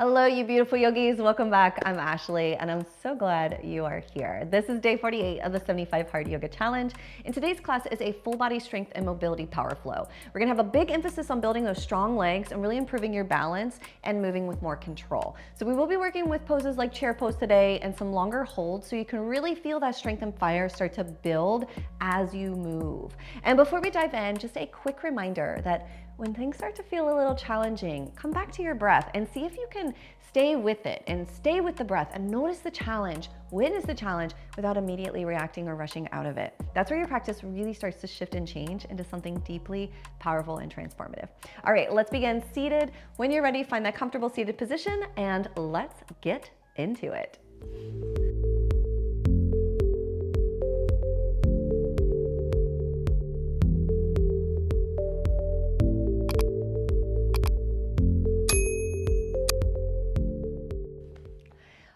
Hello, you beautiful yogis. Welcome back. I'm Ashley, and I'm so glad you are here. This is day 48 of the 75 Hard Yoga Challenge. And today's class is a full body strength and mobility power flow. We're gonna have a big emphasis on building those strong legs and really improving your balance and moving with more control. So we will be working with poses like chair pose today and some longer holds so you can really feel that strength and fire start to build as you move. And before we dive in, just a quick reminder that when things start to feel a little challenging, come back to your breath and see if you can stay with it and stay with the breath and notice the challenge, witness the challenge without immediately reacting or rushing out of it. That's where your practice really starts to shift and change into something deeply powerful and transformative. All right, let's begin seated. When you're ready, find that comfortable seated position and let's get into it.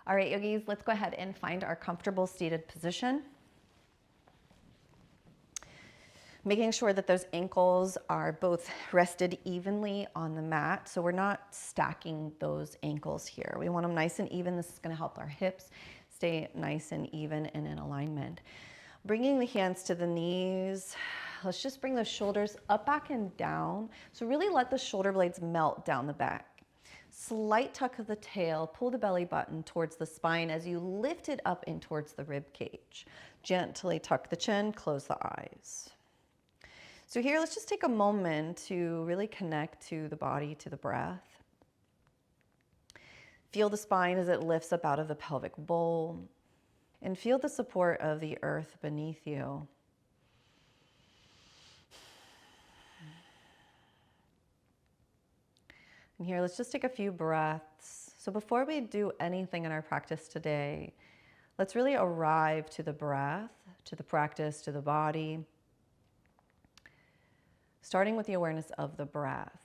All right, yogis, let's go ahead and find our comfortable seated position. Making sure that those ankles are both rested evenly on the mat. So we're not stacking those ankles here. We want them nice and even. This is gonna help our hips stay nice and even and in alignment. Bringing the hands to the knees. Let's just bring the shoulders up, back, and down. So really let the shoulder blades melt down the back. Slight tuck of the tail, pull the belly button towards the spine as you lift it up in towards the rib cage. Gently tuck the chin, close the eyes. So here, let's just take a moment to really connect to the body, to the breath. Feel the spine as it lifts up out of the pelvic bowl, and feel the support of the earth beneath you. And here, let's just take a few breaths. So before we do anything in our practice today, let's really arrive to the breath, to the practice, to the body, starting with the awareness of the breath.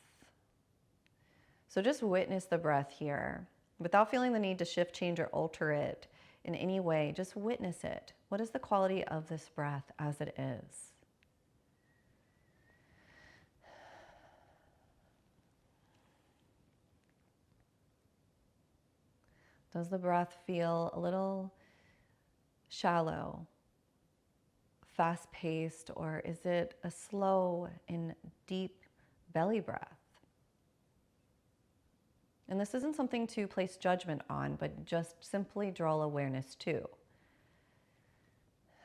So just witness the breath here without feeling the need to shift, change, or alter it in any way. Just witness it. What is the quality of this breath as it is? Does the breath feel a little shallow, fast-paced, or is it a slow and deep belly breath? And this isn't something to place judgment on, but just simply draw awareness to.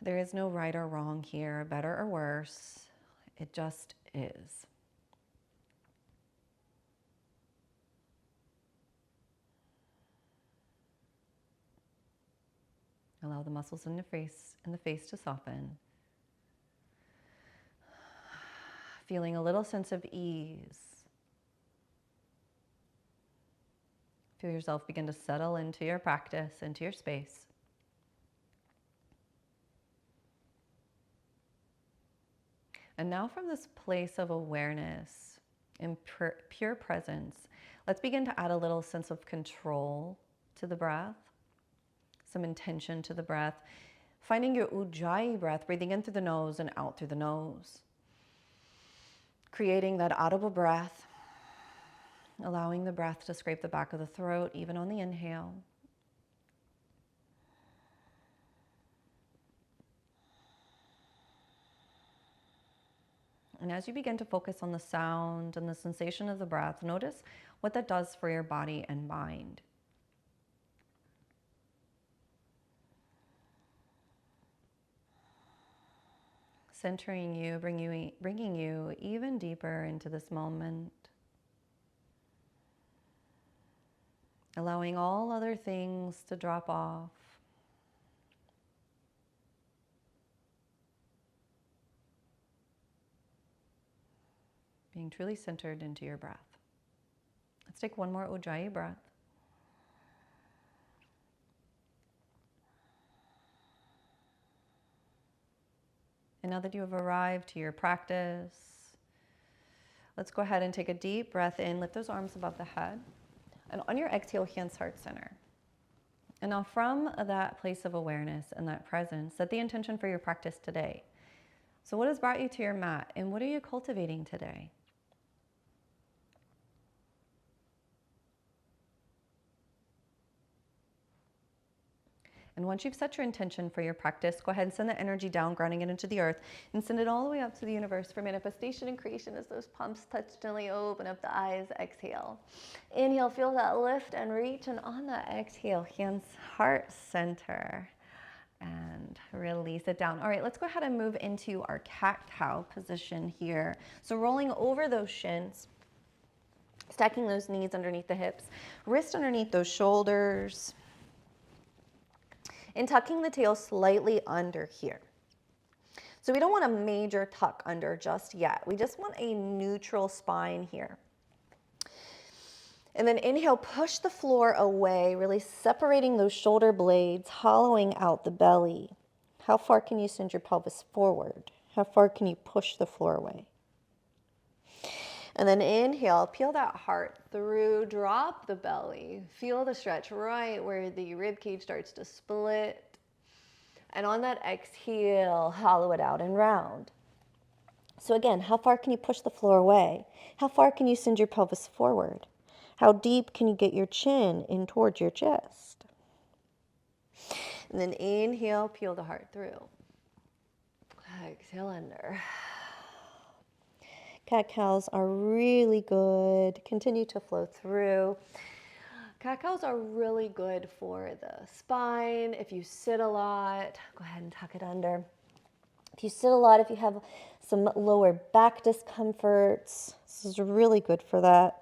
There is no right or wrong here, better or worse. It just is. Allow the muscles in the face to soften. Feeling a little sense of ease. Feel yourself begin to settle into your practice, into your space. And now from this place of awareness and pure presence, let's begin to add a little sense of control to the breath, some intention to the breath, finding your ujjayi breath, breathing in through the nose and out through the nose, creating that audible breath, allowing the breath to scrape the back of the throat, even on the inhale. And as you begin to focus on the sound and the sensation of the breath, notice what that does for your body and mind. Centering you, bringing you even deeper into this moment. Allowing all other things to drop off. Being truly centered into your breath. Let's take one more ujjayi breath. And now that you have arrived to your practice, let's go ahead and take a deep breath in. Lift those arms above the head. And on your exhale, hands heart center. And now from that place of awareness and that presence, set the intention for your practice today. So what has brought you to your mat and what are you cultivating today? And once you've set your intention for your practice, go ahead and send that energy down, grounding it into the earth, and send it all the way up to the universe for manifestation and creation as those palms touch gently. Open up the eyes, exhale. Inhale, feel that lift and reach, and on that exhale, hands heart center. And release it down. All right, let's go ahead and move into our cat-cow position here. So rolling over those shins, stacking those knees underneath the hips, wrist underneath those shoulders, and tucking the tail slightly under here. So we don't want a major tuck under just yet. We just want a neutral spine here. And then inhale, push the floor away, really separating those shoulder blades, hollowing out the belly. How far can you send your pelvis forward? How far can you push the floor away? And then inhale, peel that heart through, drop the belly. Feel the stretch right where the rib cage starts to split. And on that exhale, hollow it out and round. So again, how far can you push the floor away? How far can you send your pelvis forward? How deep can you get your chin in towards your chest? And then inhale, peel the heart through. Exhale under. Cat-cows are really good. Continue to flow through. Cat-cows are really good for the spine. If you sit a lot, go ahead and tuck it under. If you sit a lot, if you have some lower back discomforts, this is really good for that.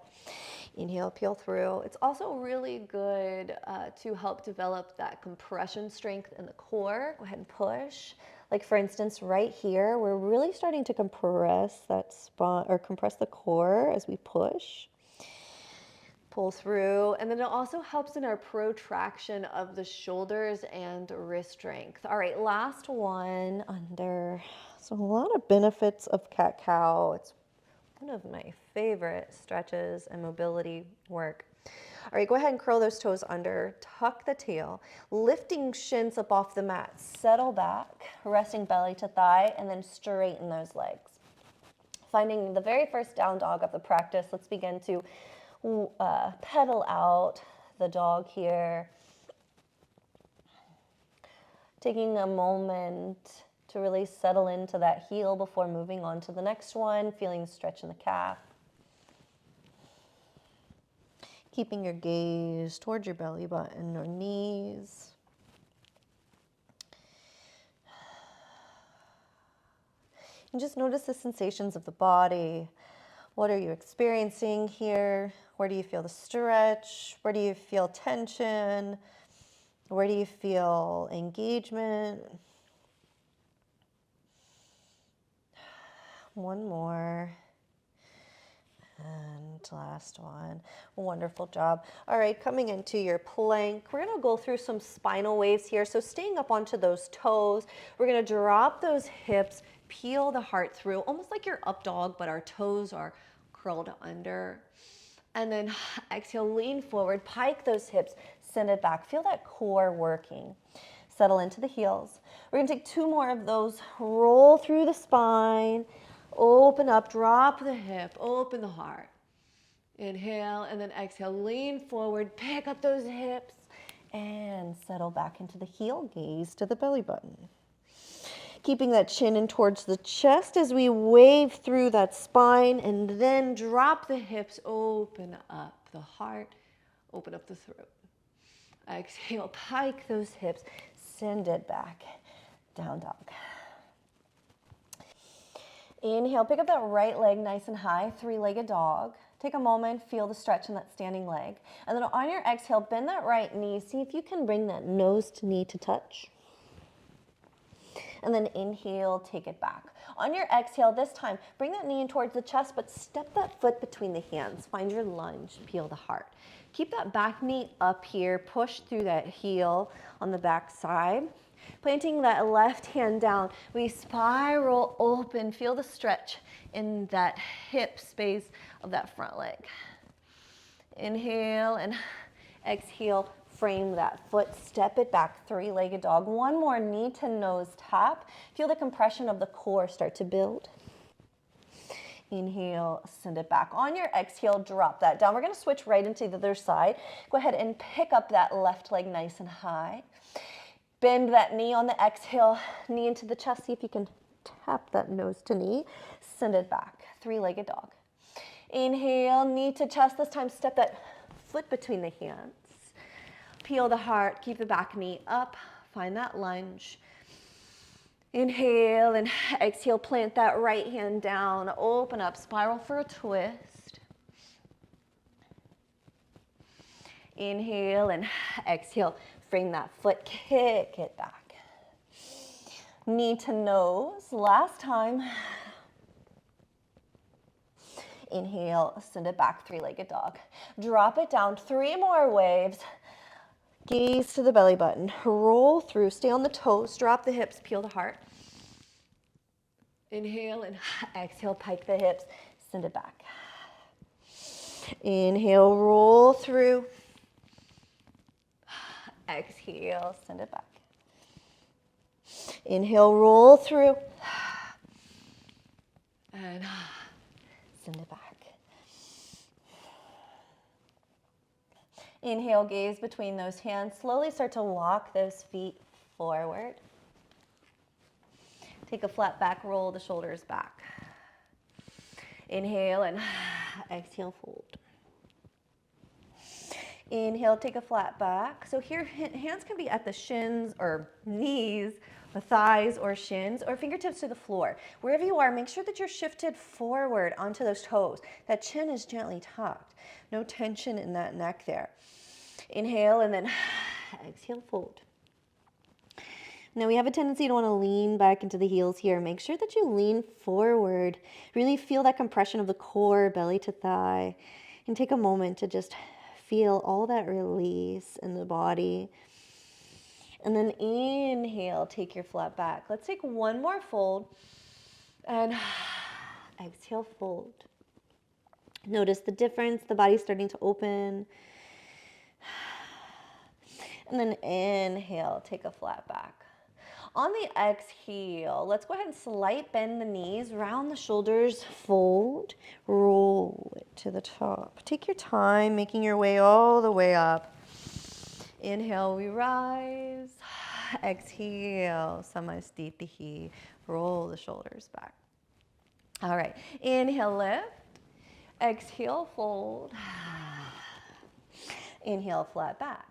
Inhale, peel through. It's also really good to help develop that compression strength in the core. Go ahead and push. Like for instance, right here, we're really starting to compress that spine or compress the core as we push. Pull through, and then it also helps in our protraction of the shoulders and wrist strength. All right, last one under. So a lot of benefits of cat-cow. It's one of my favorite stretches and mobility work. All right, go ahead and curl those toes under, tuck the tail, lifting shins up off the mat, settle back, resting belly to thigh, and then straighten those legs. Finding the very first down dog of the practice, let's begin to pedal out the dog here. Taking a moment to really settle into that heel before moving on to the next one, feeling the stretch in the calf. Keeping your gaze towards your belly button or knees. And just notice the sensations of the body. What are you experiencing here? Where do you feel the stretch? Where do you feel tension? Where do you feel engagement? One more. And last one. Wonderful job. All right, coming into your plank. We're going to go through some spinal waves here. So staying up onto those toes. We're going to drop those hips, peel the heart through, almost like your up dog, but our toes are curled under. And then exhale, lean forward, pike those hips, send it back. Feel that core working. Settle into the heels. We're going to take two more of those. Roll through the spine. Open up, drop the hip, open the heart. Inhale, and then exhale, lean forward, pick up those hips, and settle back into the heel, gaze to the belly button. Keeping that chin in towards the chest as we wave through that spine, and then drop the hips, open up the heart, open up the throat. Exhale, pike those hips, send it back, down dog. Inhale, pick up that right leg nice and high, three-legged dog. Take a moment, feel the stretch in that standing leg. And then on your exhale, bend that right knee. See if you can bring that nose to knee to touch. And then inhale, take it back. On your exhale, this time, bring that knee in towards the chest, but step that foot between the hands. Find your lunge, peel the heart. Keep that back knee up here, push through that heel on the back side. Planting that left hand down, we spiral open. Feel the stretch in that hip space of that front leg. Inhale and exhale, frame that foot, step it back, three-legged dog. One more knee to nose tap. Feel the compression of the core start to build. Inhale, send it back. On your exhale, drop that down. We're going to switch right into the other side. Go ahead and pick up that left leg nice and high. Bend that knee on the exhale, knee into the chest. See if you can tap that nose to knee. Send it back, three-legged dog. Inhale, knee to chest. This time, step that foot between the hands. Peel the heart, keep the back knee up. Find that lunge. Inhale and exhale, plant that right hand down. Open up, spiral for a twist. Inhale and exhale. Frame that foot, kick it back. Knee to nose, last time. Inhale, send it back, three-legged dog. Drop it down, 3 more waves. Gaze to the belly button, roll through, stay on the toes, drop the hips, peel the heart. Inhale and exhale, pike the hips, send it back. Inhale, roll through. Exhale, send it back. Inhale, roll through. And send it back. Inhale, gaze between those hands. Slowly start to walk those feet forward. Take a flat back, roll the shoulders back. Inhale and exhale, fold. Inhale, take a flat back. So here, hands can be at the shins or knees, the thighs or shins, or fingertips to the floor. Wherever you are, make sure that you're shifted forward onto those toes. That chin is gently tucked. No tension in that neck there. Inhale and then exhale, fold. Now we have a tendency to want to lean back into the heels here. Make sure that you lean forward. Really feel that compression of the core, belly to thigh, and take a moment to just feel all that release in the body. And then inhale, take your flat back. Let's take one more fold. And exhale, fold. Notice the difference, the body's starting to open. And then inhale, take a flat back. On the exhale, let's go ahead and slight bend the knees, round the shoulders, fold, roll it to the top. Take your time, making your way all the way up. Inhale, we rise. Exhale, Samasthiti. Roll the shoulders back. All right, inhale, lift. Exhale, fold. Inhale, flat back.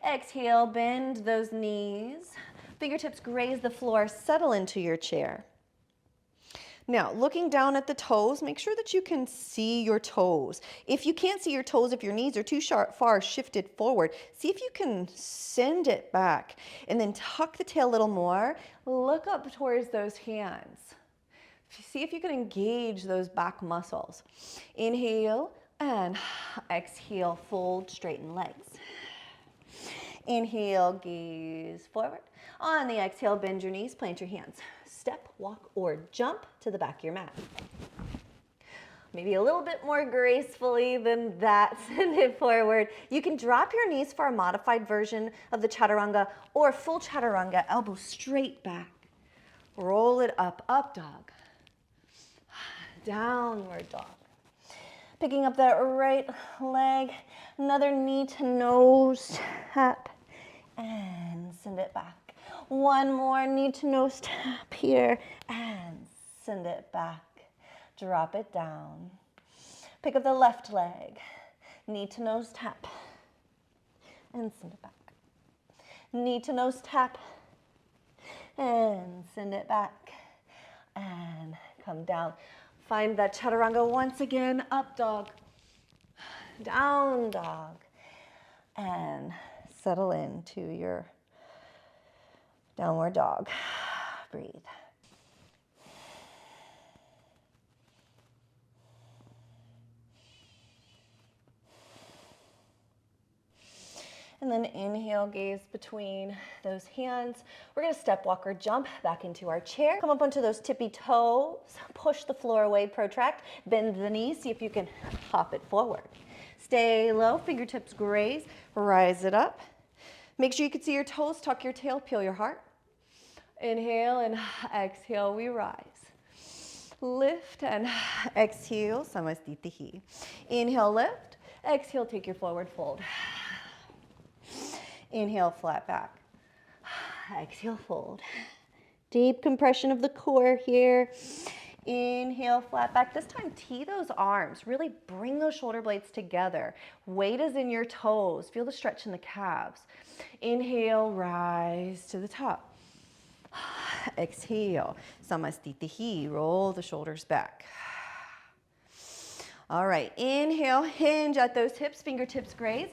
Exhale, bend those knees. Fingertips graze the floor, settle into your chair. Now, looking down at the toes, make sure that you can see your toes. If you can't see your toes, if your knees are too far shifted forward, see if you can send it back. And then tuck the tail a little more. Look up towards those hands. See if you can engage those back muscles. Inhale and exhale, fold, straighten legs. Inhale, gaze forward. On the exhale, bend your knees, plant your hands. Step, walk, or jump to the back of your mat. Maybe a little bit more gracefully than that, send it forward. You can drop your knees for a modified version of the chaturanga or full chaturanga, elbows straight back. Roll it up, up dog. Downward dog. Picking up that right leg, another knee to nose tap, and send it back. One more knee to nose tap here, and send it back. Drop it down. Pick up the left leg, knee to nose tap, and send it back. Knee to nose tap, and send it back, and come down. Find that chaturanga once again, up dog, down dog, and settle into your downward dog. Breathe. And then inhale, gaze between those hands. We're gonna step, walk, or jump back into our chair. Come up onto those tippy toes. Push the floor away, protract. Bend the knees, see if you can hop it forward. Stay low, fingertips graze. Rise it up. Make sure you can see your toes, tuck your tail, peel your heart. Inhale and exhale, we rise. Lift and exhale, Samasthiti. Inhale, lift. Exhale, take your forward fold. Inhale, flat back. Exhale, fold. Deep compression of the core here. Inhale, flat back. This time, tee those arms. Really bring those shoulder blades together. Weight is in your toes. Feel the stretch in the calves. Inhale, rise to the top. Exhale, Samastitihi. Roll the shoulders back. All right, inhale, hinge at those hips, fingertips graze.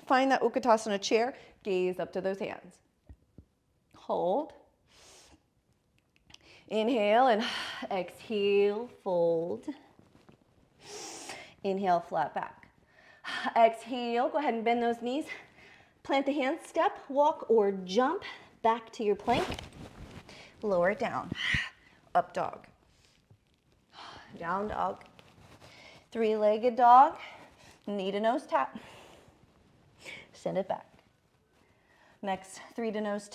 Find that Utkatasana chair. Gaze up to those hands. Hold. Inhale and exhale, fold. Inhale, flat back. Exhale, go ahead and bend those knees. Plant the hands, step, walk, or jump back to your plank. Lower it down. Up dog. Down dog. Three-legged dog. Knee to nose tap. Send it back. Next, knee to nose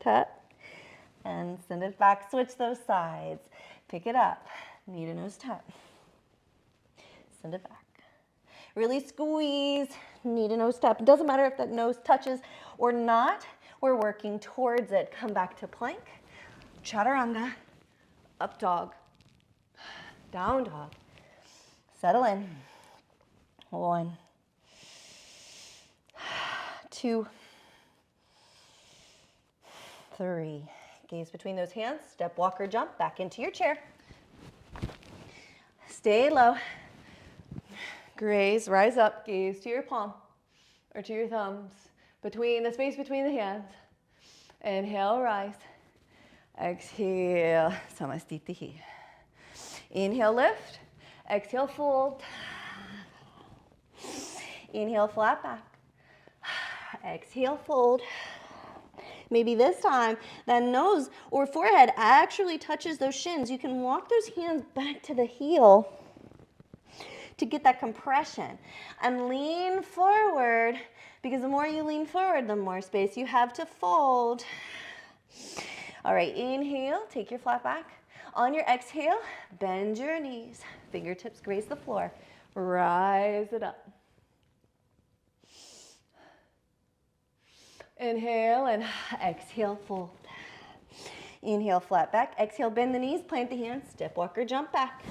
tap. And send it back. Switch those sides. Pick it up. Knee to nose tap. Send it back. Really squeeze. Knee to nose tap. It doesn't matter if that nose touches or not. We're working towards it. Come back to plank. Chaturanga. Up dog. Down dog. Settle in. 1, 2, 3. Gaze between those hands. Step, walk, or jump back into your chair. Stay low. Graze, rise up. Gaze to your palm or to your thumbs. Between the space between the hands. Inhale, rise. Exhale, Samastitihi. Inhale, lift. Exhale, fold. Inhale, flat back. Exhale, fold. Maybe this time that nose or forehead actually touches those shins. You can walk those hands back to the heel to get that compression. And lean forward, because the more you lean forward, the more space you have to fold. All right, inhale, take your flat back. On your exhale, bend your knees. Fingertips graze the floor. Rise it up. Inhale and exhale, fold. Inhale, flat back. Exhale, bend the knees, plant the hands, step, walk, or jump back.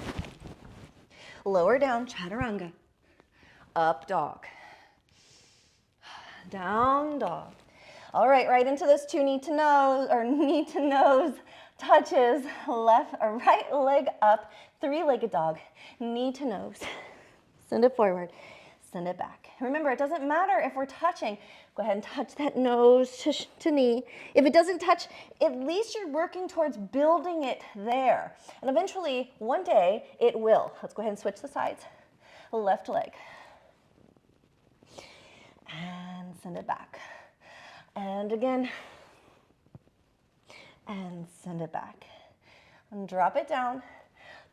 Lower down, chaturanga. Up dog. Down dog. All right, right into those two knee to nose touches. Left or right leg up, three-legged dog. Knee to nose. Send it forward. Send it back. Remember, it doesn't matter if we're touching. Go ahead and touch that nose to knee. If it doesn't touch, at least you're working towards building it there. And eventually, one day, it will. Let's go ahead and switch the sides. Left leg. And send it back. And again. And send it back. And drop it down.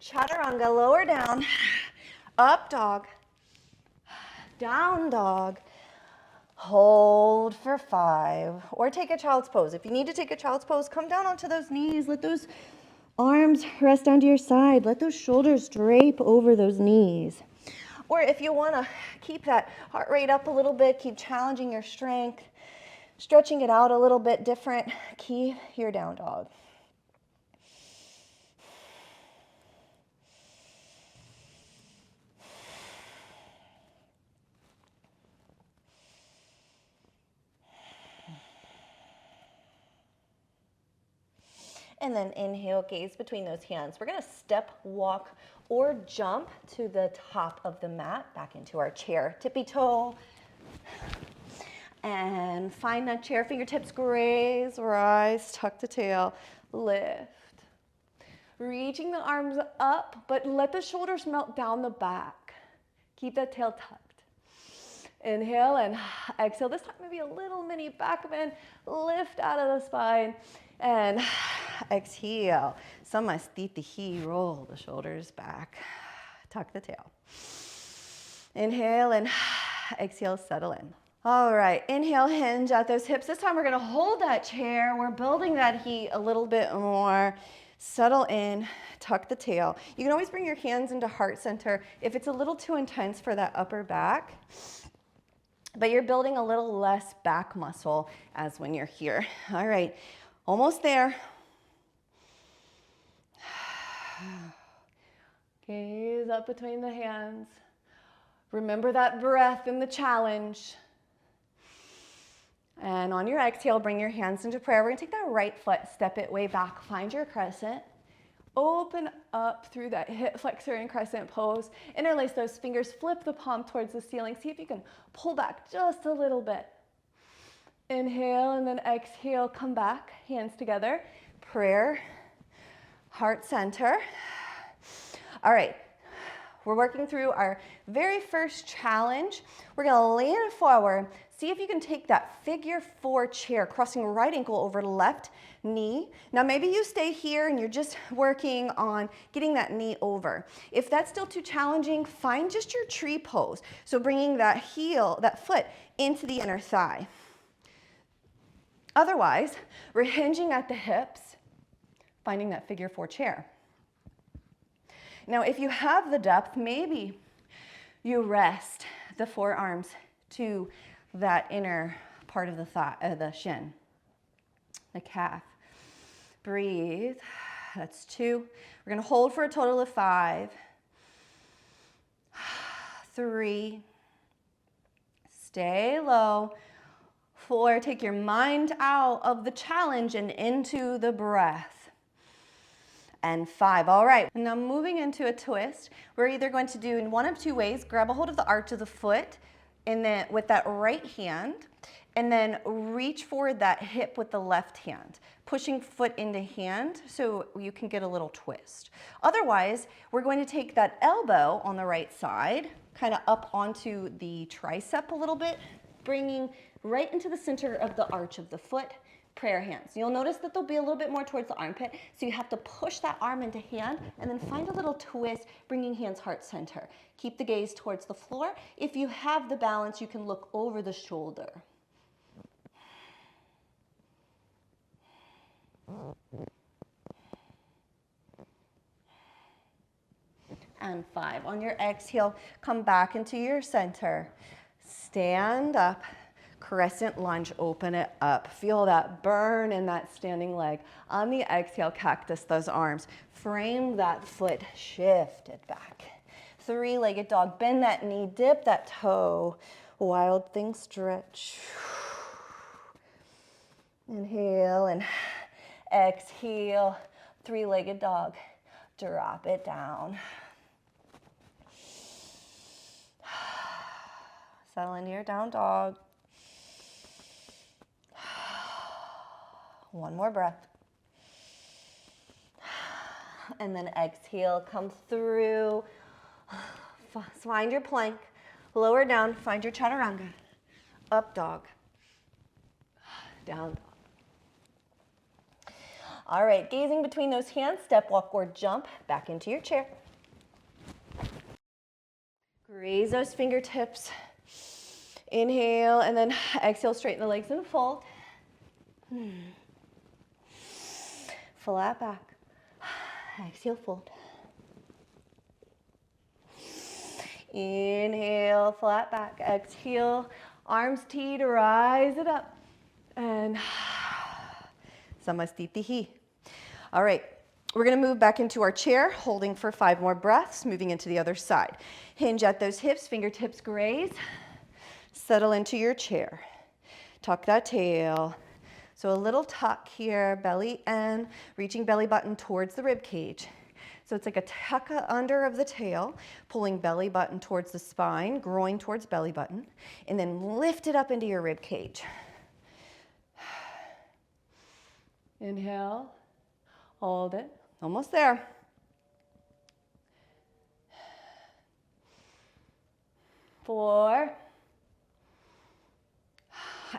Chaturanga, lower down. Up dog. Down dog. Hold for 5, or take a child's pose. If you need to take a child's pose, come down onto those knees. Let those arms rest onto your side. Let those shoulders drape over those knees. Or if you want to keep that heart rate up a little bit, keep challenging your strength, stretching it out a little bit different, keep your down dog. And then inhale, gaze between those hands. We're gonna step, walk, or jump to the top of the mat, back into our chair. Tippy toe. And find that chair, fingertips graze, rise, tuck the tail, lift. Reaching the arms up, but let the shoulders melt down the back. Keep that tail tucked. Inhale and exhale. This time maybe a little mini back bend. Lift out of the spine. And exhale. Samastitihi. Roll the shoulders back. Tuck the tail. Inhale and exhale, settle in. All right, inhale, hinge at those hips. This time we're gonna hold that chair. We're building that heat a little bit more. Settle in, tuck the tail. You can always bring your hands into heart center if it's a little too intense for that upper back. but you're building a little less back muscle as when you're here. All right, almost there. Gaze up between the hands. Remember that breath in the challenge. And on your exhale, bring your hands into prayer. We're gonna take that right foot, step it way back, find your crescent. Open up through that hip flexor and crescent pose. Interlace those fingers, flip the palm towards the ceiling. See if you can pull back just a little bit. Inhale and then exhale, come back, hands together. Prayer, heart center. All right, we're working through our very first challenge. We're gonna lean forward. See if you can take that figure 4 chair, crossing right ankle over left knee. Now maybe you stay here and you're just working on getting that knee over. If that's still too challenging, find just your tree pose. So bringing that heel, that foot into the inner thigh. Otherwise, we're hinging at the hips, finding that figure 4 chair. Now, if you have the depth, maybe you rest the forearms to that inner part of the thigh, the shin, the calf. Breathe. That's 2. We're going to hold for a total of 5. 3. Stay low. 4. Take your mind out of the challenge and into the breath. And 5. All right. Now moving into a twist, we're either going to do in one of 2 ways. Grab a hold of the arch of the foot, and then with that right hand, and then reach forward that hip with the left hand, pushing foot into hand so you can get a little twist. Otherwise, we're going to take that elbow on the right side, kind of up onto the tricep a little bit, bringing right into the center of the arch of the foot. Prayer hands. You'll notice that they'll be a little bit more towards the armpit, so you have to push that arm into hand and then find a little twist, bringing hands heart center. Keep the gaze towards the floor. If you have the balance, you can look over the shoulder. And 5. On your exhale, come back into your center. Stand up. Crescent lunge, open it up. Feel that burn in that standing leg. On the exhale, cactus those arms. Frame that foot, shift it back. 3-legged dog, bend that knee, dip that toe. Wild thing stretch. Inhale and exhale. 3-legged dog, drop it down. Settle into your down dog. One more breath. And then exhale, come through. Find your plank. Lower down, find your chaturanga. Up dog. Down dog. All right, gazing between those hands, step, walk, or jump back into your chair. Raise those fingertips. Inhale, and then exhale, straighten the legs and fold. Flat back. Exhale, fold. Inhale, flat back. Exhale, arms teed, rise it up. And samastitihi. All right, we're gonna move back into our chair, holding for 5 more breaths, moving into the other side. Hinge at those hips, fingertips graze. Settle into your chair. Tuck that tail. So a little tuck here, belly in, reaching belly button towards the rib cage. So it's like a tuck under of the tail, pulling belly button towards the spine, groin towards belly button, and then lift it up into your rib cage. Inhale, hold it, almost there. Four.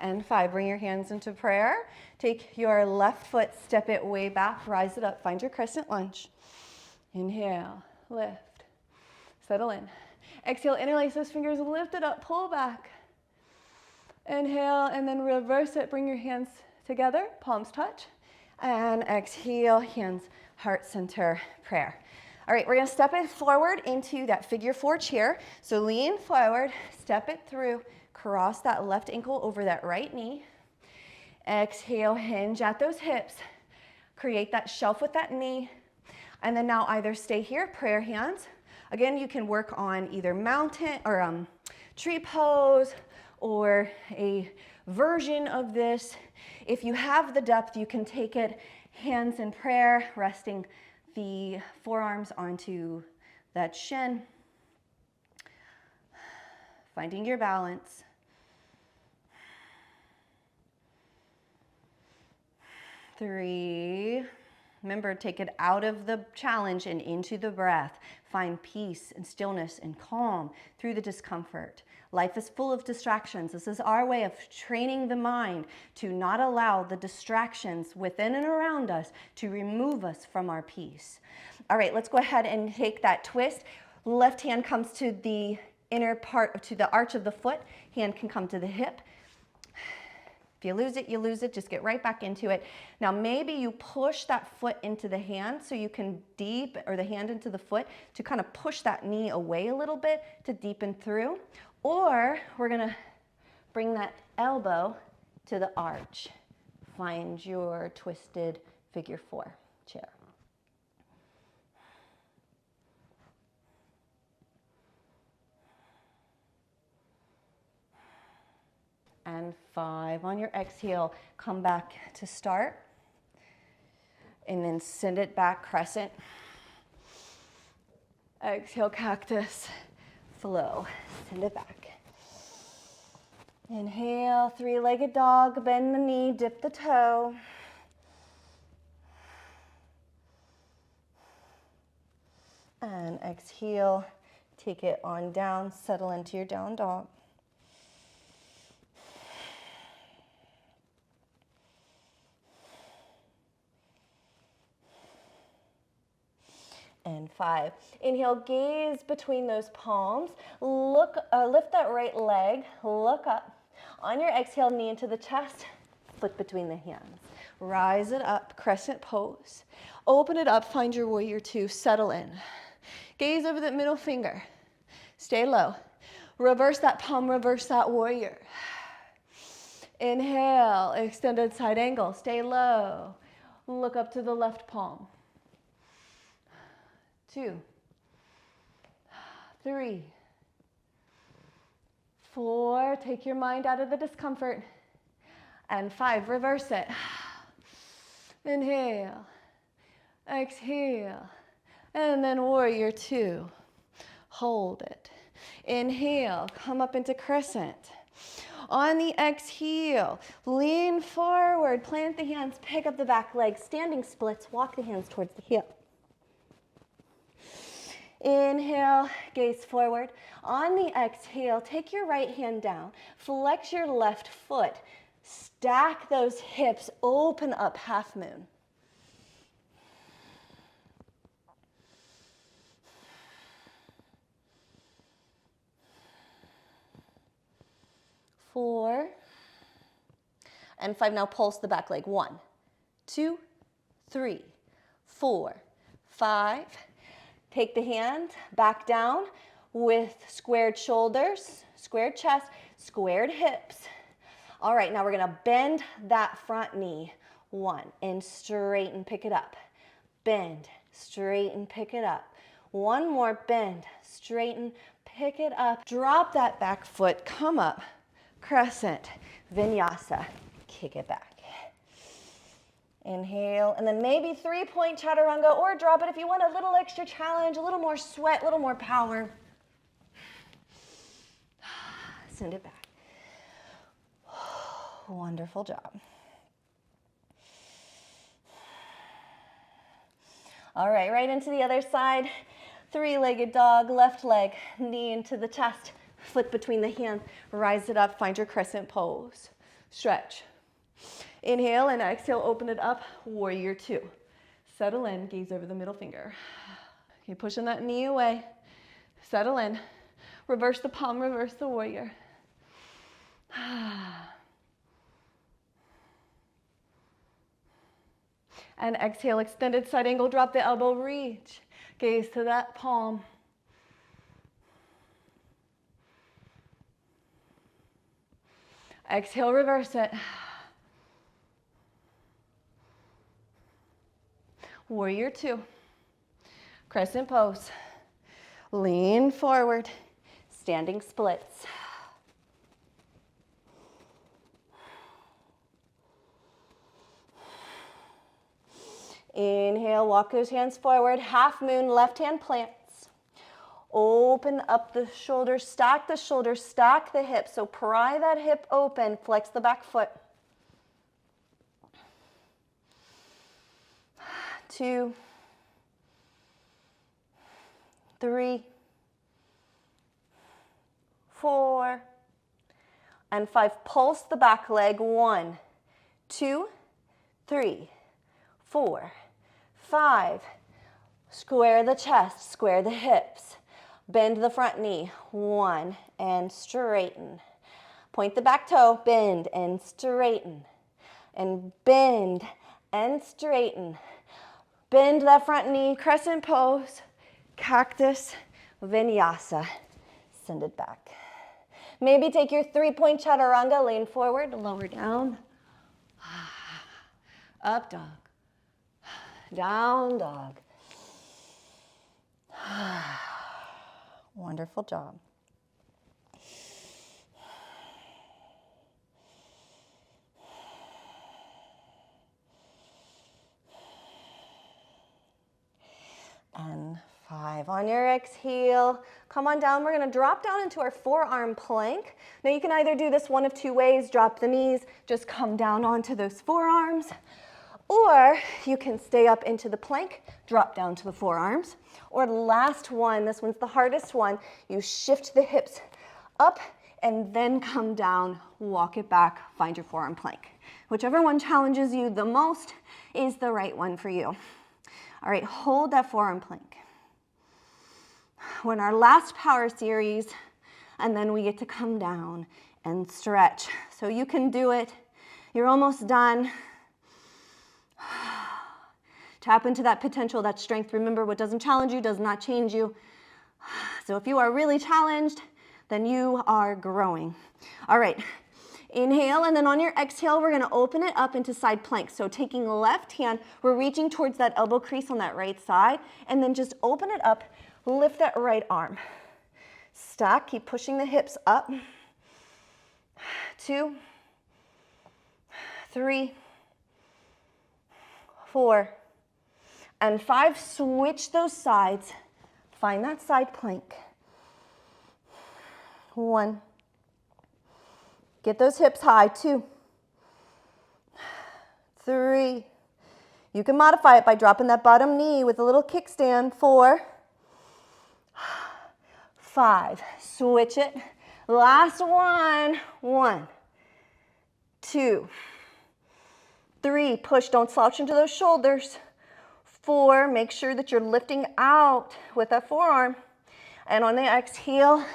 And 5, bring your hands into prayer. Take your left foot, step it way back, rise it up, find your crescent lunge. Inhale, lift, settle in. Exhale, interlace those fingers, lift it up, pull back. Inhale, and then reverse it, bring your hands together, palms touch. And exhale, hands, heart center, prayer. All right, we're gonna step it forward into that figure 4 chair. So lean forward, step it through, Cross that left ankle over that right knee. Exhale, hinge at those hips. Create that shelf with that knee. And then now either stay here, prayer hands. Again, you can work on either mountain or tree pose or a version of this. If you have the depth, you can take it hands in prayer, resting the forearms onto that shin. Finding your balance. Three. Remember, take it out of the challenge and into the breath. Find peace and stillness and calm through the discomfort. Life is full of distractions. This is our way of training the mind to not allow the distractions within and around us to remove us from our peace. All right, let's go ahead and take that twist. Left hand comes to the inner part, to the arch of the foot. Hand can come to the hip. If you lose it, you lose it. Just get right back into it. Now, maybe you push that foot into the hand so you can or the hand into the foot to kind of push that knee away a little bit to deepen through. Or we're gonna bring that elbow to the arch. Find your twisted figure 4 chair. And 5 on your exhale, come back to start. And then send it back, crescent. Exhale, cactus, flow, send it back. Inhale, 3-legged dog, bend the knee, dip the toe. And exhale, take it on down, settle into your down dog. And 5. Inhale, gaze between those palms. Lift that right leg, look up. On your exhale, knee into the chest, foot between the hands. Rise it up, crescent pose. Open it up, find your warrior 2, settle in. Gaze over that middle finger. Stay low. Reverse that palm, reverse that warrior. Inhale, extended side angle, stay low. Look up to the left palm. 2, 3, 4, take your mind out of the discomfort. And 5, reverse it. Inhale, exhale, and then warrior 2. Hold it. Inhale, come up into crescent. On the exhale, lean forward, plant the hands, pick up the back leg, standing splits, walk the hands towards the heel. Inhale, gaze forward. On the exhale, take your right hand down, flex your left foot, stack those hips, open up, half moon. Four, and 5. Now pulse the back leg. 1, 2, 3, 4, 5. Take the hand back down with squared shoulders, squared chest, squared hips. All right, now we're gonna bend that front knee. 1, and straighten, pick it up. Bend, straighten, pick it up. 1 more, bend, straighten, pick it up. Drop that back foot, come up, crescent, vinyasa, kick it back. Inhale, and then maybe 3-point chaturanga, or drop it if you want a little extra challenge, a little more sweat, a little more power. Send it back. Wonderful job. All right, right into the other side. 3-legged dog, left leg, knee into the chest, foot between the hands. Rise it up, find your crescent pose. Stretch. Inhale and exhale, open it up, warrior 2. Settle in, gaze over the middle finger. Okay, pushing that knee away. Settle in. Reverse the palm, reverse the warrior. And exhale, extended side angle, drop the elbow, reach. Gaze to that palm. Exhale, reverse it. Warrior two. Crescent pose. Lean forward. Standing splits. Inhale, walk those hands forward. Half moon, left hand plants. Open up the shoulders, stack the hips. So pry that hip open, flex the back foot. 2, 3, 4, and 5. Pulse the back leg. 1, 2, 3, 4, 5. Square the chest, square the hips. Bend the front knee. 1, and straighten. Point the back toe, bend and straighten. And bend and straighten. Bend that front knee, crescent pose, cactus, vinyasa. Send it back. Maybe take your 3-point chaturanga, lean forward, lower down. Up dog. Down dog. Wonderful job. And 5. On your exhale, come on down. We're going to drop down into our forearm plank. Now you can either do this one of two ways. Drop the knees, just come down onto those forearms. Or you can stay up into the plank, drop down to the forearms. Or last one, this one's the hardest one. You shift the hips up and then come down, walk it back, find your forearm plank. Whichever one challenges you the most is the right one for you. All right, hold that forearm plank. We're in our last power series, and then we get to come down and stretch. So you can do it. You're almost done. Tap into that potential, that strength. Remember, what doesn't challenge you does not change you. So if you are really challenged, then you are growing. All right. Inhale, and then on your exhale, we're going to open it up into side plank. So taking left hand, we're reaching towards that elbow crease on that right side, and then just open it up, lift that right arm. Stack, keep pushing the hips up. 2, 3, 4, and 5. Switch those sides. Find that side plank. 1. Get those hips high. 2, 3. You can modify it by dropping that bottom knee with a little kickstand. 4, 5. Switch it. Last one. 1, 2, 3. Push. Don't slouch into those shoulders. 4. Make sure that you're lifting out with that forearm. And on the exhale,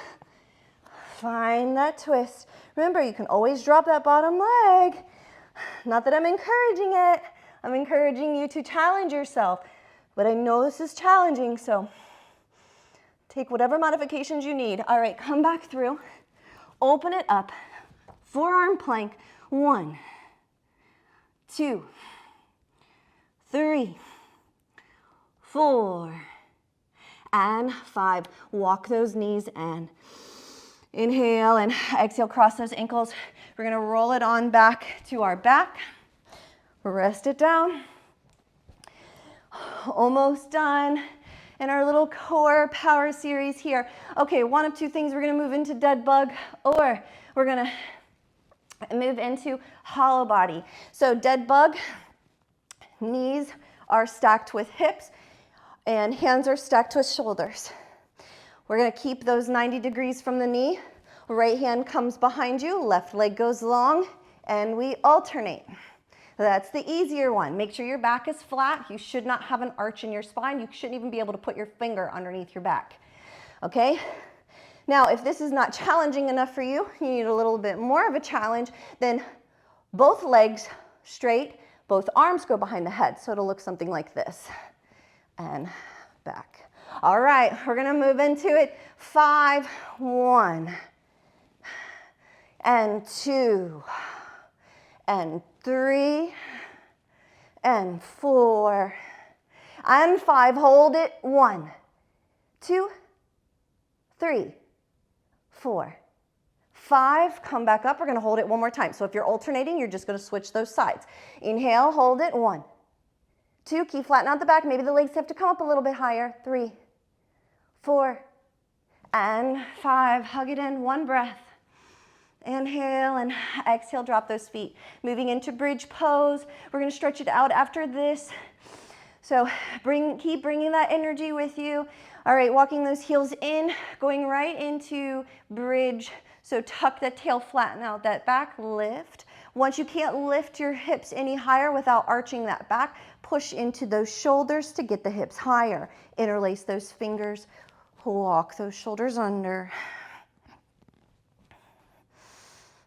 find that twist. Remember, you can always drop that bottom leg. Not that I'm encouraging it. I'm encouraging you to challenge yourself. But I know this is challenging, so take whatever modifications you need. All right, come back through. Open it up. Forearm plank. 1, 2, 3, 4, and 5. Walk those knees in. Inhale and exhale, cross those ankles. We're going to roll it on back to our back. Rest it down. Almost done in our little core power series here. Okay, one of two things. We're going to move into dead bug, or we're going to move into hollow body. So dead bug, knees are stacked with hips and hands are stacked with shoulders. We're going to keep those 90 degrees from the knee. Right hand comes behind you, left leg goes long, and we alternate. That's the easier one. Make sure your back is flat. You should not have an arch in your spine. You shouldn't even be able to put your finger underneath your back. Okay? Now, if this is not challenging enough for you, you need a little bit more of a challenge, then both legs straight, both arms go behind the head. So it'll look something like this. And back. All right, we're going to move into it. 5, 1. and 2, and 3, and 4, and 5. Hold it. 1, 2, 3, 4, 5. Come back up. We're going to hold it one more time. So if you're alternating, you're just going to switch those sides. Inhale, hold it. 1, 2, keep flatten out the back. Maybe the legs have to come up a little bit higher. 3, 4, and 5. Hug it in. One breath. Inhale and exhale, drop those feet. Moving into bridge pose. We're going to stretch it out after this. So keep bringing that energy with you. All right, walking those heels in, going right into bridge. So tuck the tail, flatten out that back, lift. Once you can't lift your hips any higher without arching that back, push into those shoulders to get the hips higher. Interlace those fingers, walk those shoulders under.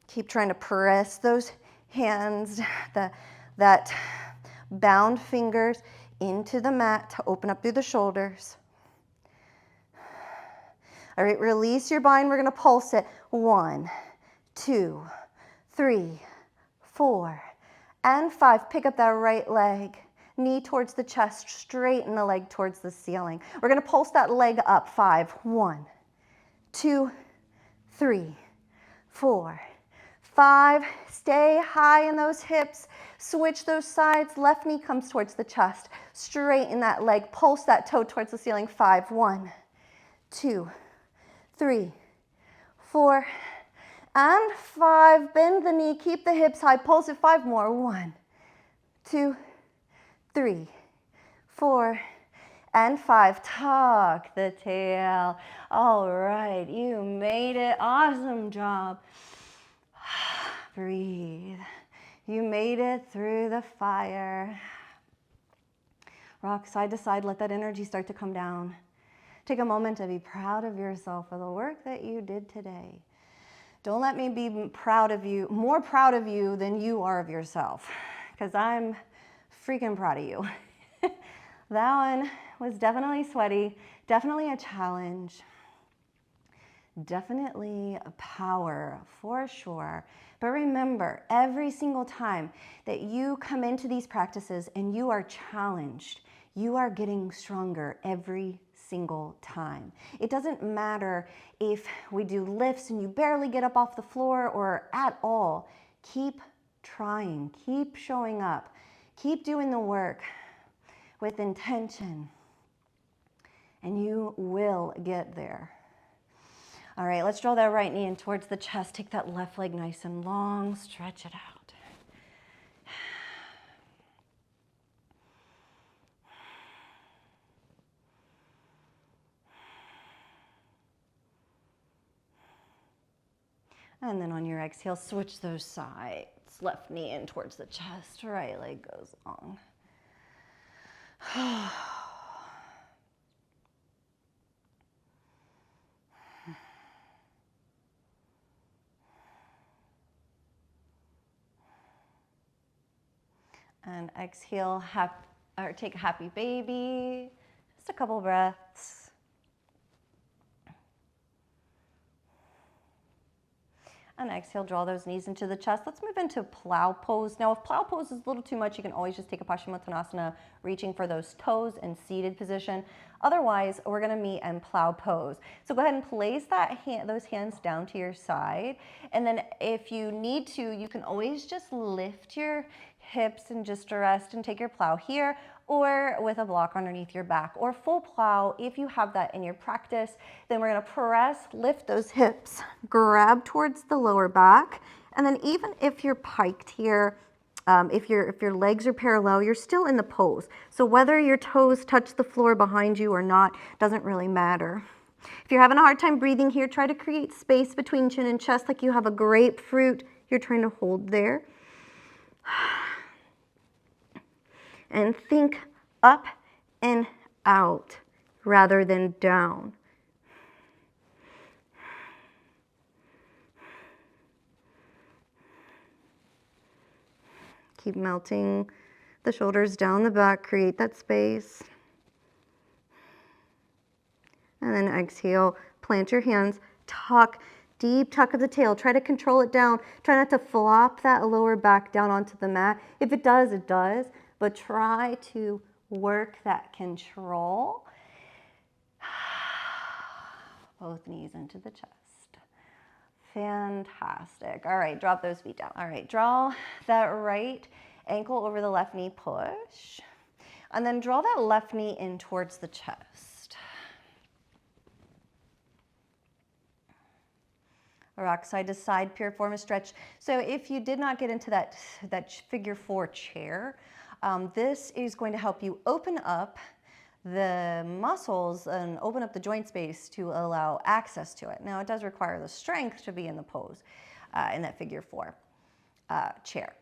Keep trying to press those hands, that bound fingers into the mat to open up through the shoulders. All right, release your bind. We're going to pulse it. 1, 2, 3, 4, and 5. Pick up that right leg. Knee towards the chest, straighten the leg towards the ceiling. We're going to pulse that leg up. 5, 1, 2, 3, 4, 5. Stay high in those hips. Switch those sides. Left knee comes towards the chest. Straighten that leg. Pulse that toe towards the ceiling. 5, 1, 2, 3, 4, and 5. Bend the knee. Keep the hips high. Pulse it. 5 more. 1, 2, 3, 4, and 5. Tuck the tail. All right, you made it. Awesome job. Breathe. You made it through the fire. Rock side to side. Let that energy start to come down. Take a moment to be proud of yourself for the work that you did today. Don't let me be proud of you, more proud of you than you are of yourself, because I'm freaking proud of you. That one was definitely sweaty, definitely a challenge, definitely a power for sure. But remember, every single time that you come into these practices and you are challenged, you are getting stronger every single time. It doesn't matter if we do lifts and you barely get up off the floor or at all. Keep trying, keep showing up, keep doing the work with intention, and you will get there. All right, let's draw that right knee in towards the chest. Take that left leg nice and long, stretch it out. And then on your exhale, switch those sides. Left knee in towards the chest, right leg goes long. And exhale, take a happy baby. Just a couple breaths. And exhale, draw those knees into the chest. Let's move into plow pose. Now, if plow pose is a little too much, you can always just take a Paschimottanasana, reaching for those toes in seated position. Otherwise, we're gonna meet in plow pose. So go ahead and place those hands down to your side. And then if you need to, you can always just lift your hips and just rest and take your plow here, or with a block underneath your back, or full plow if you have that in your practice. Then we're gonna press, lift those hips, grab towards the lower back, and then even if you're piked here, if your legs are parallel, you're still in the pose. So whether your toes touch the floor behind you or not, doesn't really matter. If you're having a hard time breathing here, try to create space between chin and chest like you have a grapefruit you're trying to hold there. And think up and out rather than down. Keep melting the shoulders down the back, create that space. And then exhale, plant your hands, tuck Deep tuck of the tail. Try to control it down. Try not to flop that lower back down onto the mat. If it does, it does. But try to work that control. Both knees into the chest. Fantastic. All right, drop those feet down. All right, draw that right ankle over the left knee, push. And then draw that left knee in towards the chest. Rock side to side, piriformis stretch. So if you did not get into that figure 4 chair, this is going to help you open up the muscles and open up the joint space to allow access to it. Now it does require the strength to be in the pose, in that figure 4 chair,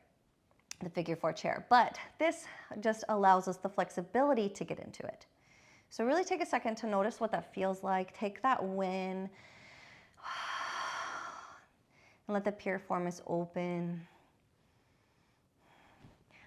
the figure 4 chair. But this just allows us the flexibility to get into it. So really take a second to notice what that feels like. Take that in. And let the piriformis open.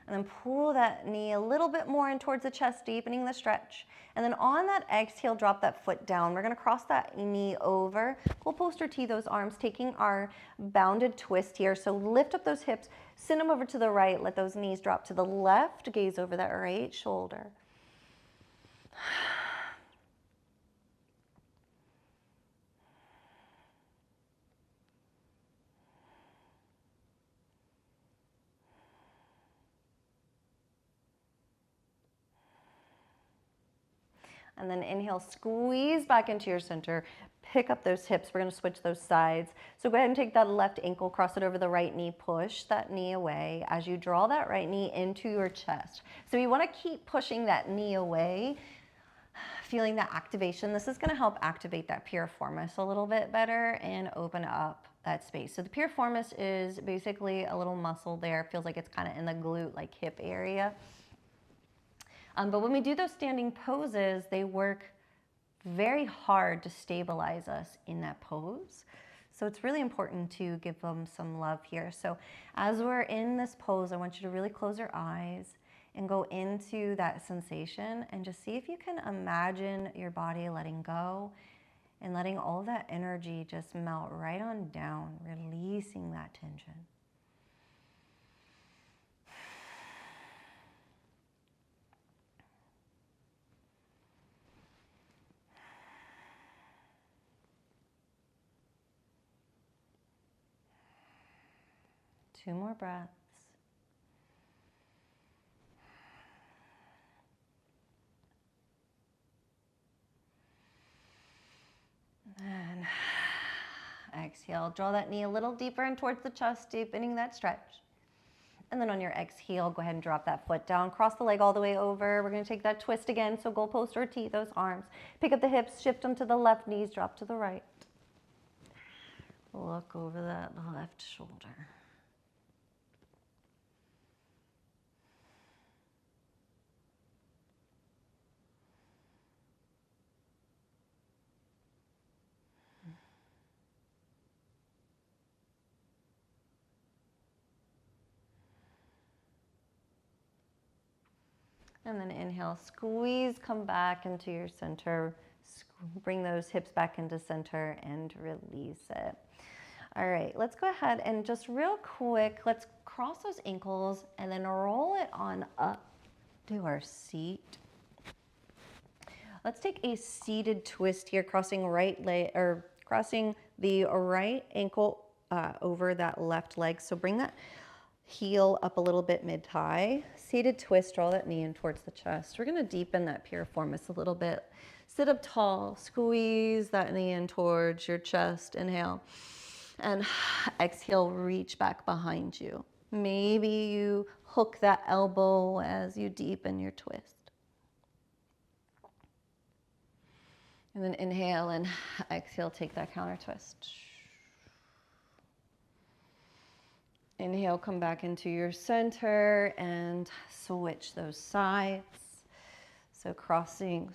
And then pull that knee a little bit more in towards the chest, deepening the stretch. And then on that exhale, drop that foot down. We're gonna cross that knee over. We'll poster T those arms, taking our bounded twist here. So lift up those hips, send them over to the right, let those knees drop to the left, gaze over that right shoulder. And then inhale, squeeze back into your center. Pick up those hips. We're going to switch those sides. So go ahead and take that left ankle, cross it over the right knee, push that knee away as you draw that right knee into your chest. So you want to keep pushing that knee away, feeling that activation. This is going to help activate that piriformis a little bit better and open up that space. So the piriformis is basically a little muscle there. It feels like it's kind of in the glute, like hip area. But when we do those standing poses, they work very hard to stabilize us in that pose. So it's really important to give them some love here. So as we're in this pose, I want you to really close your eyes and go into that sensation and just see if you can imagine your body letting go and letting all that energy just melt right on down, releasing that tension. Two more breaths. And exhale, draw that knee a little deeper in towards the chest, deepening that stretch. And then on your exhale, go ahead and drop that foot down, cross the leg all the way over. We're gonna take that twist again, so goal post or T, those arms. Pick up the hips, shift them to the left, knees drop to the right. Look over that left shoulder. And then inhale, squeeze, come back into your center. Bring those hips back into center and release it. All right, let's go ahead and just real quick, let's cross those ankles and then roll it on up to our seat. Let's take a seated twist here, crossing crossing the right ankle over that left leg. So bring that heel up a little bit mid-thigh. Seated twist, draw that knee in towards the chest. We're gonna deepen that piriformis a little bit. Sit up tall, squeeze that knee in towards your chest, inhale. And exhale, reach back behind you. Maybe you hook that elbow as you deepen your twist. And then inhale and exhale, take that counter twist. Inhale, come back into your center and switch those sides. So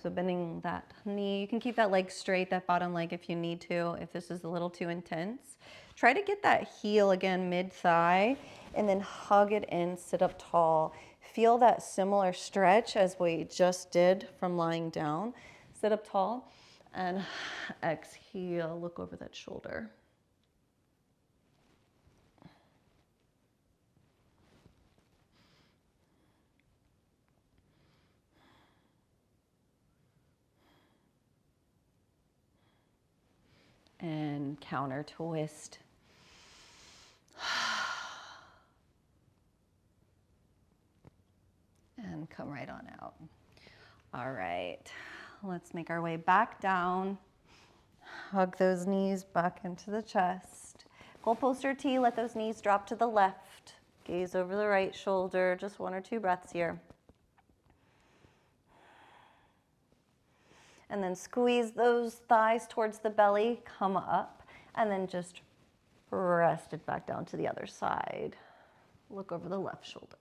bending that knee. You can keep that leg straight, that bottom leg if you need to, if this is a little too intense. Try to get that heel again mid-thigh and then hug it in, sit up tall. Feel that similar stretch as we just did from lying down. Sit up tall and exhale, look over that shoulder. And counter twist. And come right on out. All right, let's make our way back down. Hug those knees back into the chest. Goal poster T, let those knees drop to the left. Gaze over the right shoulder, just 1 or 2 breaths here. And then squeeze those thighs towards the belly, come up, and then just rest it back down to the other side. Look over the left shoulder.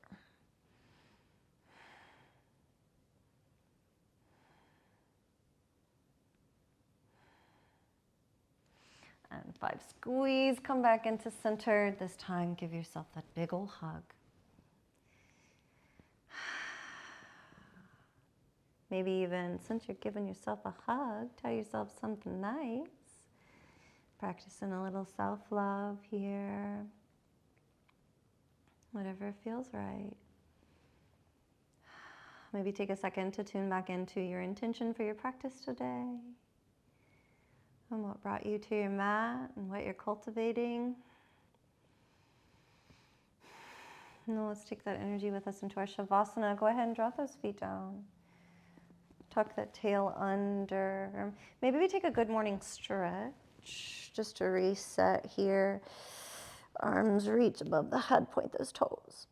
And 5, squeeze, come back into center. This time, give yourself that big ol' hug. Maybe even, since you're giving yourself a hug, tell yourself something nice. Practicing a little self-love here. Whatever feels right. Maybe take a second to tune back into your intention for your practice today. And what brought you to your mat and what you're cultivating. Now let's take that energy with us into our Shavasana. Go ahead and drop those feet down. Tuck that tail under. Maybe we take a good morning stretch just to reset here. Arms reach above the head, point those toes.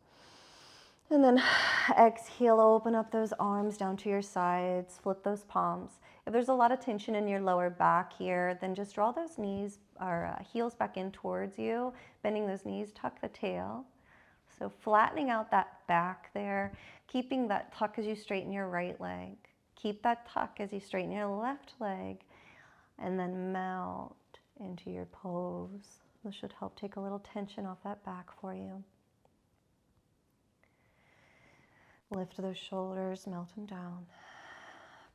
And then exhale, open up those arms down to your sides, flip those palms. If there's a lot of tension in your lower back here, then just draw those knees or heels back in towards you, bending those knees, tuck the tail. So flattening out that back there, keeping that tuck as you straighten your right leg. Keep that tuck as you straighten your left leg, and then melt into your pose. This should help take a little tension off that back for you. Lift those shoulders, melt them down.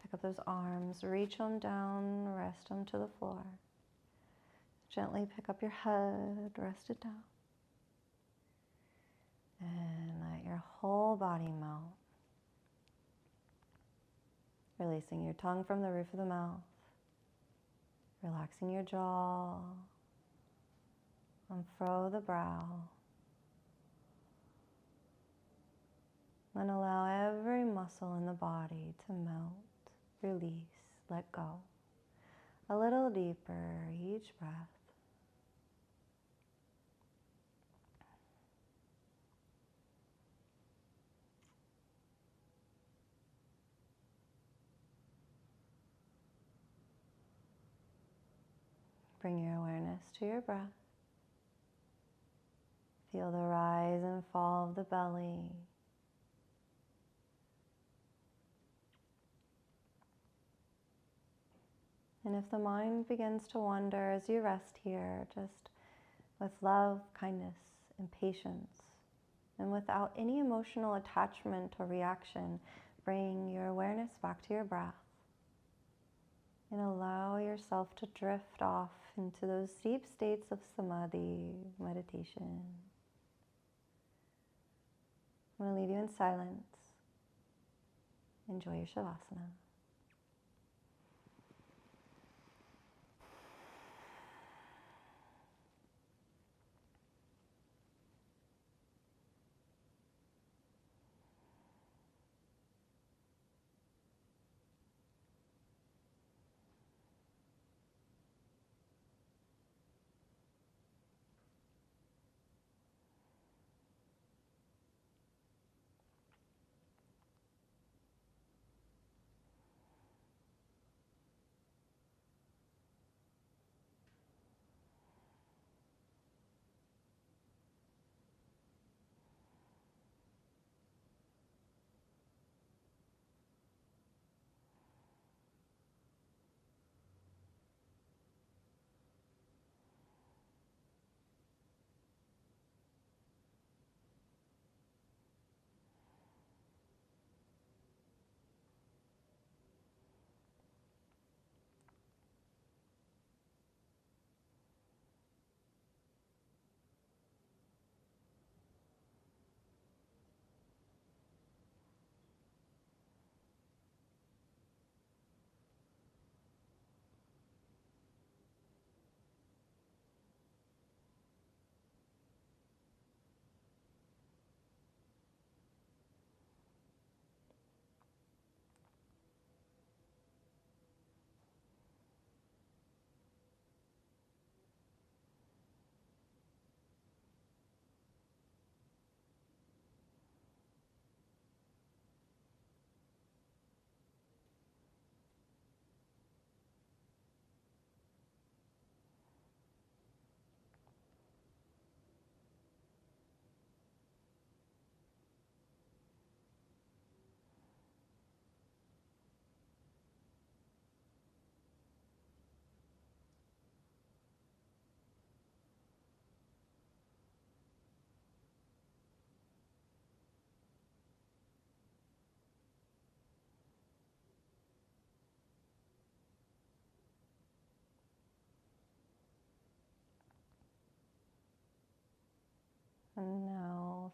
Pick up those arms, reach them down, rest them to the floor. Gently pick up your head, rest it down. And let your whole body melt. Releasing your tongue from the roof of the mouth. Relaxing your jaw. Unfurrow the brow. And allow every muscle in the body to melt, release, let go. A little deeper each breath. Bring your awareness to your breath. Feel the rise and fall of the belly. And if the mind begins to wander as you rest here, just with love, kindness, and patience, and without any emotional attachment or reaction, bring your awareness back to your breath. And allow yourself to drift off into those deep states of samadhi, meditation. I'm going to leave you in silence. Enjoy your Shavasana.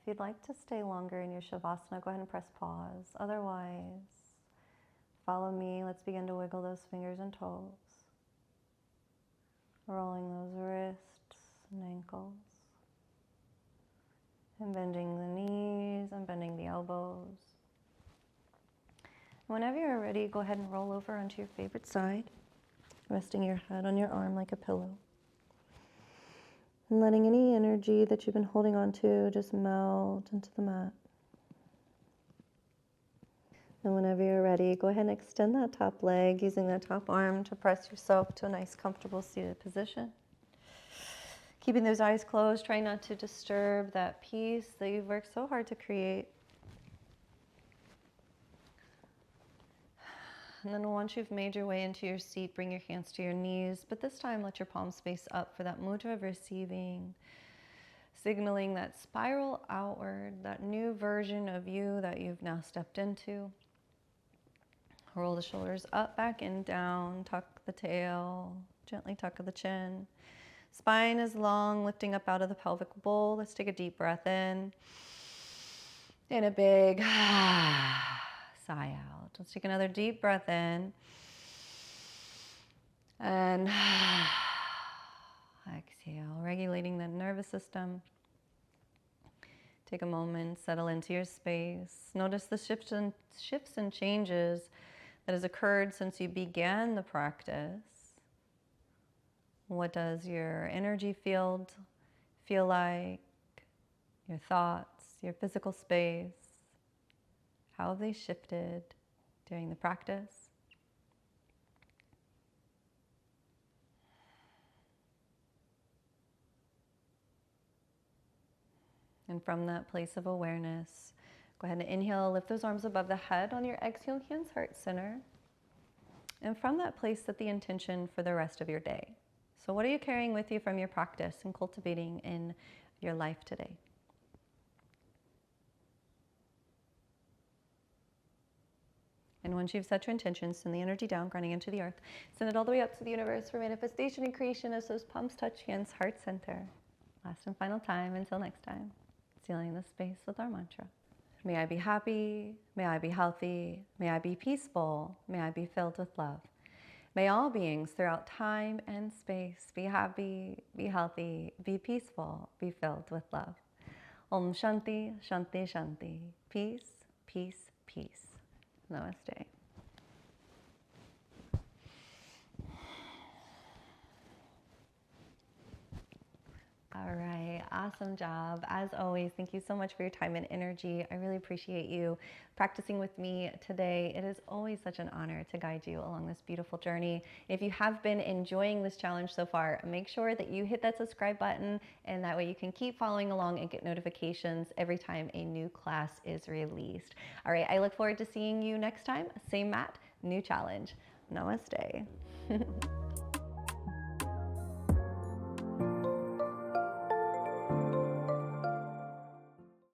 If you'd like to stay longer in your Shavasana, go ahead and press pause. Otherwise, follow me. Let's begin to wiggle those fingers and toes. Rolling those wrists and ankles. And bending the knees and bending the elbows. Whenever you're ready, go ahead and roll over onto your favorite side, resting your head on your arm like a pillow. And letting any energy that you've been holding on to just melt into the mat. And whenever you're ready, go ahead and extend that top leg, using that top arm to press yourself to a nice, comfortable seated position. Keeping those eyes closed, trying not to disturb that peace that you've worked so hard to create. And then once you've made your way into your seat, bring your hands to your knees, but this time let your palms face up for that mudra of receiving, signaling that spiral outward, that new version of you that you've now stepped into. Roll the shoulders up, back, and down, tuck the tail, gently tuck the chin. Spine is long, lifting up out of the pelvic bowl. Let's take a deep breath in. And a big sigh out. Let's take another deep breath in. And exhale, regulating the nervous system. Take a moment, settle into your space. Notice the shifts and changes that has occurred since you began the practice. What does your energy field feel like? Your thoughts, your physical space? How have they shifted during the practice? And from that place of awareness, go ahead and inhale, lift those arms above the head. On your exhale, hands heart center. And from that place, set the intention for the rest of your day. So what are you carrying with you from your practice and cultivating in your life today? And once you've set your intentions, send the energy down, grounding into the earth. Send it all the way up to the universe for manifestation and creation as those palms touch hands, heart center. Last and final time, until next time, sealing the space with our mantra. May I be happy, may I be healthy, may I be peaceful, may I be filled with love. May all beings throughout time and space be happy, be healthy, be peaceful, be filled with love. Om Shanti, Shanti, Shanti. Peace, peace, peace. Namaste. All right, awesome job. As always, thank you so much for your time and energy. I really appreciate you practicing with me today. It is always such an honor to guide you along this beautiful journey. If you have been enjoying this challenge so far, make sure that you hit that subscribe button, and that way you can keep following along and get notifications every time a new class is released. All right, I look forward to seeing you next time. Same mat, new challenge. Namaste.